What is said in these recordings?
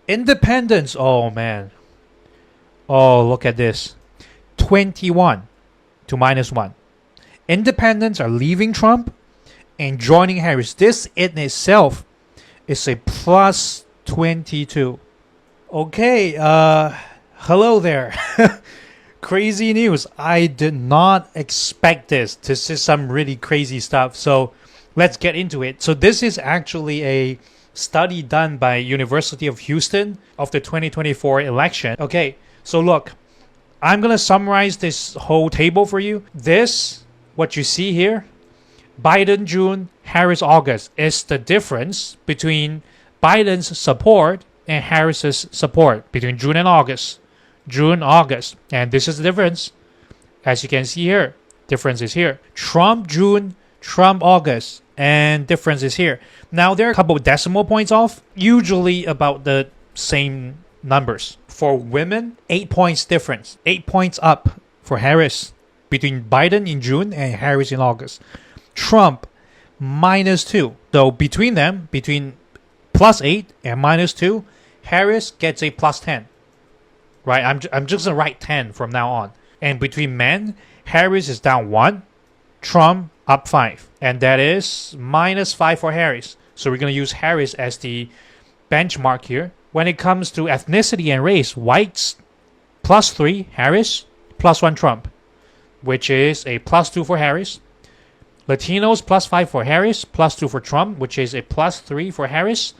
Independents, oh man. Oh, look at this. 21 to -1. Independents are leaving Trump and joining Harris. This in itself is a plus 22. Okay, hello there. Crazy news. I did not expect this. This is some really crazy stuff. So let's get into it. So this is actually a study done by University of Houston of the 2024 election. Okay, so look, I'm going to summarize this whole table for you. This, what you see here, Biden June, Harris August, is the difference between Biden's support and Harris's support between June and August. June, August. And this is the difference. As you can see here, difference is here. Trump June, Trump August, and difference is here. Now, there are a couple of decimal points off, usually about the same numbers. For women, 8 points difference. 8 points up for Harris between Biden in June and Harris in August. Trump, -2. Though between them, between +8 and -2, Harris gets a +10. Right? I'm just going to write 10 from now on. And between men, Harris is down 1. Trump up 5. And that is -5 for Harris. So we're going to use Harris as the benchmark here. When it comes to ethnicity and race, whites +3 Harris, +1 Trump, which is a +2 for Harris. Latinos +5 for Harris, +2 for Trump, which is a +3 for Harris.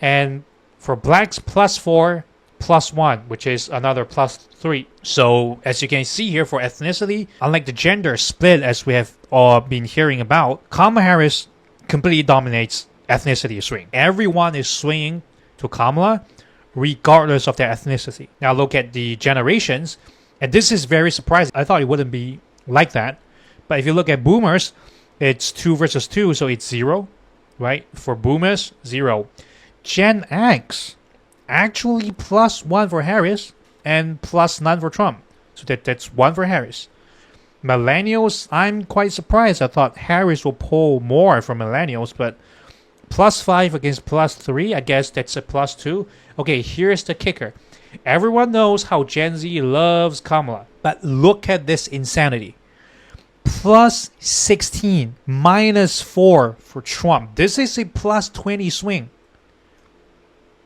And for blacks +4, +1, which is another +3. So as you can see here for ethnicity, unlike the gender split as we have all been hearing about, Kamala Harris completely dominates ethnicity swing. Everyone is swinging to Kamala regardless of their ethnicity. Now look at the generations, and this is very surprising. I thought it wouldn't be like that. But if you look at boomers, it's 2 versus 2, so it's 0, right? For boomers, 0. Gen X, actually +1 for Harris and +9 for Trump. So that's 1 for Harris. Millennials, I'm quite surprised. I thought Harris will pull more from millennials, but +5 against +3, I guess that's a +2. Okay, here's the kicker. Everyone knows how Gen Z loves Kamala, but look at this insanity. +16, -4 for Trump. This is a +20 swing.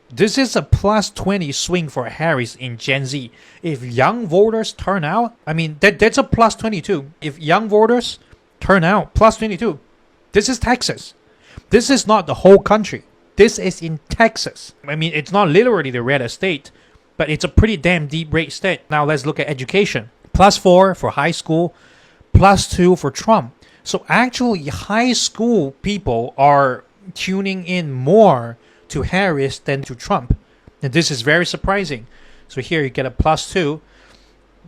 This is a +20 swing for Harris in Gen Z. If young voters turn out, I mean, that's a +22. If young voters turn out, +22. This is Texas. This is not the whole country. This is in Texas. I mean, it's not literally the reddest state, but it's a pretty damn deep red state. Now let's look at education. +4 for high school, +2 for Trump. So actually, high school people are tuning in more to Harris than to Trump. And this is very surprising. So here you get a +2.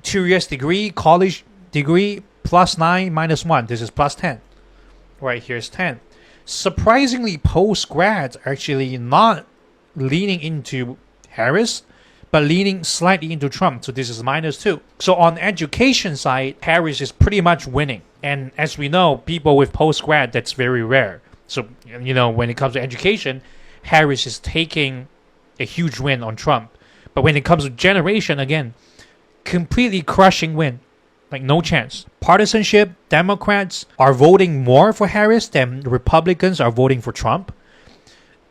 2 years degree, college degree, +9 -1. This is +10. Right, here's 10. Surprisingly, post-grads are actually not leaning into Harris, but leaning slightly into Trump. So this is -2. So on the education side, Harris is pretty much winning. And as we know, people with post-grad, that's very rare. So, you know, when it comes to education, Harris is taking a huge win on Trump. But when it comes to generation, again, completely crushing win. Like no chance. Partisanship, Democrats are voting more for Harris than Republicans are voting for Trump.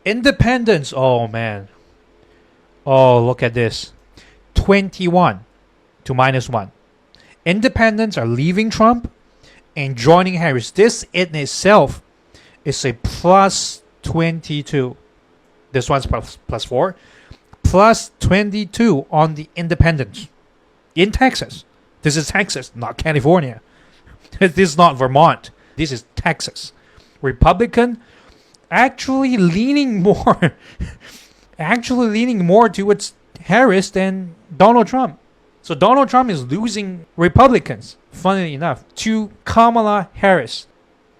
Independents, oh man. Oh, look at this. 21 to -1. Independents are leaving Trump and joining Harris. This in itself is a +22. This one's +4. +22 on the independents in Texas. This is Texas, not California. This is not Vermont. This is Texas. Republican actually leaning more towards Harris than Donald Trump. So Donald Trump is losing Republicans, funnily enough, to Kamala Harris.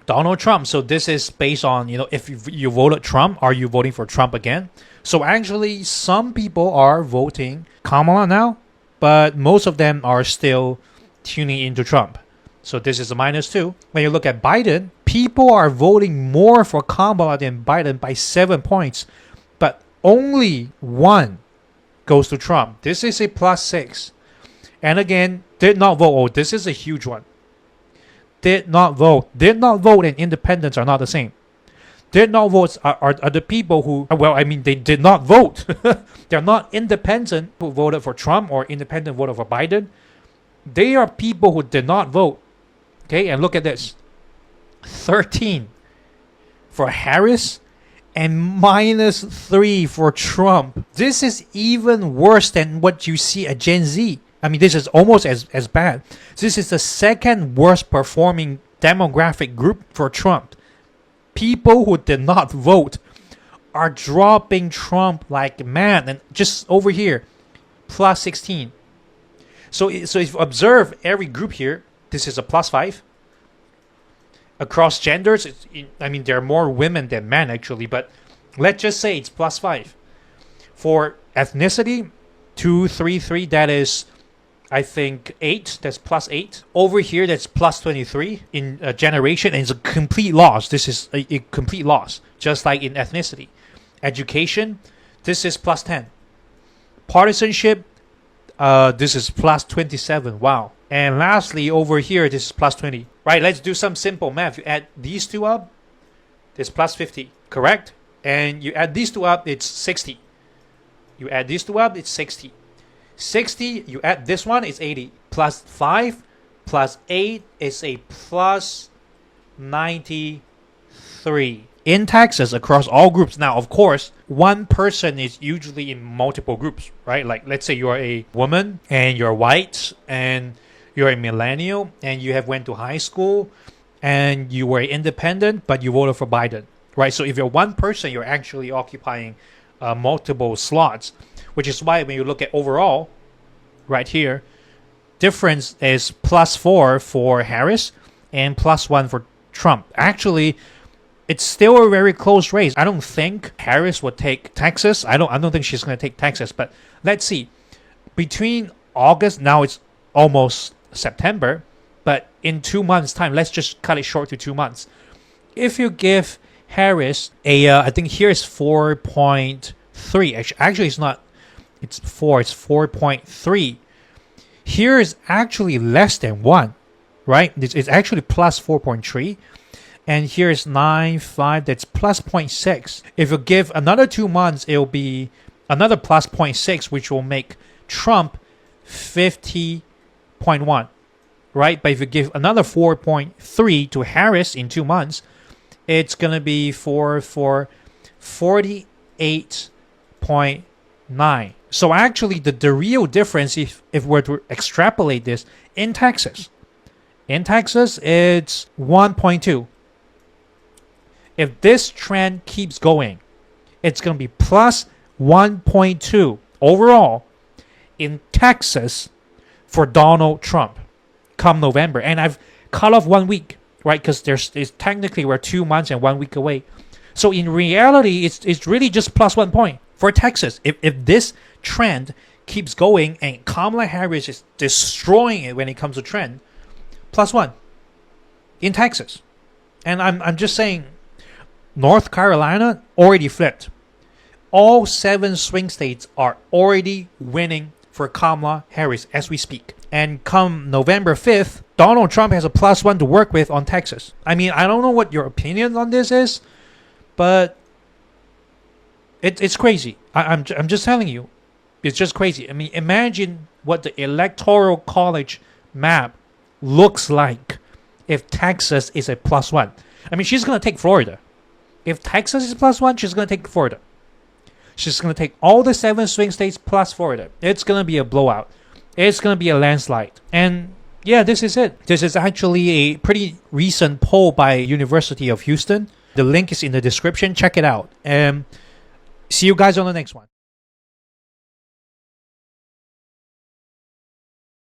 Donald Trump. So this is based on, you know, if you voted Trump, are you voting for Trump again? So actually, some people are voting Kamala now, but most of them are still tuning into Trump. So this is a -2. When you look at Biden, people are voting more for Kamala than Biden by 7 points, but only 1 goes to Trump. This is a +6. And again, did not vote. Oh, this is a huge one. Did not vote. Did not vote and independents are not the same. Did not votes are the people who, well, I mean, they did not vote. They're not independent who voted for Trump or independent voted for Biden. They are people who did not vote. Okay, and look at this. 13 for Harris and -3 for Trump. This is even worse than what you see at Gen Z. I mean, this is almost as bad. This is the second worst performing demographic group for Trump. People who did not vote are dropping Trump like mad. And just over here, +16. So if you observe every group here, this is a +5. Across genders, I mean, there are more women than men actually, but let's just say it's +5. For ethnicity, 2, 3, 3, that is, I think, 8. That's +8. Over here, that's +23 in a generation, and it's a complete loss. This is a complete loss, just like in ethnicity. Education, this is +10. Partisanship, this is +27. Wow. And lastly, over here, this is +20. Right, let's do some simple math. You add these two up, it's +50, correct? And you add these two up, it's 60. You add these two up, it's 60. 60, you add this one, it's 80. +5 +8 is a +93. In Texas, across all groups. Now, of course, one person is usually in multiple groups, right? Like, let's say you are a woman and you're white and you're a millennial and you have went to high school and you were independent, but you voted for Biden, right? So if you're one person, you're actually occupying multiple slots, which is why when you look at overall, right here, difference is +4 for Harris and +1 for Trump. Actually, it's still a very close race. I don't think Harris would take Texas. I don't think she's going to take Texas. But let's see. Between August, now it's almost September, but in 2 months' time, let's just cut it short to 2 months. If you give Harris a, I think here is 4.3. Actually, it's not. It's 4. It's 4.3. Here is actually less than 1, right? It's actually +4.3. And here's 9.5, that's +0.6. If you give another 2 months, it'll be another +0.6, which will make Trump 50.1, right? But if you give another 4.3 to Harris in 2 months, it's going to be for 48.9. So actually, the real difference, if we're to extrapolate this, in Texas, it's 1.2. If this trend keeps going, it's going to be +1.2 overall in Texas for Donald Trump come November. And I've cut off 1 week, right? Because technically we're 2 months and 1 week away. So in reality, it's really just +1 point for Texas. If this trend keeps going and Kamala Harris is destroying it when it comes to trend, +1 in Texas. And I'm just saying, North Carolina already flipped. All 7 swing states are already winning for Kamala Harris as we speak. And come November 5th, Donald Trump has a +1 to work with on Texas. I mean, I don't know what your opinion on this is, but it's crazy. I'm just telling you, it's just crazy. I mean, imagine what the Electoral College map looks like if Texas is a +1. I mean, she's going to take Florida. If Texas is +1, she's going to take Florida. She's going to take all the 7 swing states plus Florida. It's going to be a blowout. It's going to be a landslide. And yeah, this is it. This is actually a pretty recent poll by University of Houston. The link is in the description. Check it out. And see you guys on the next one.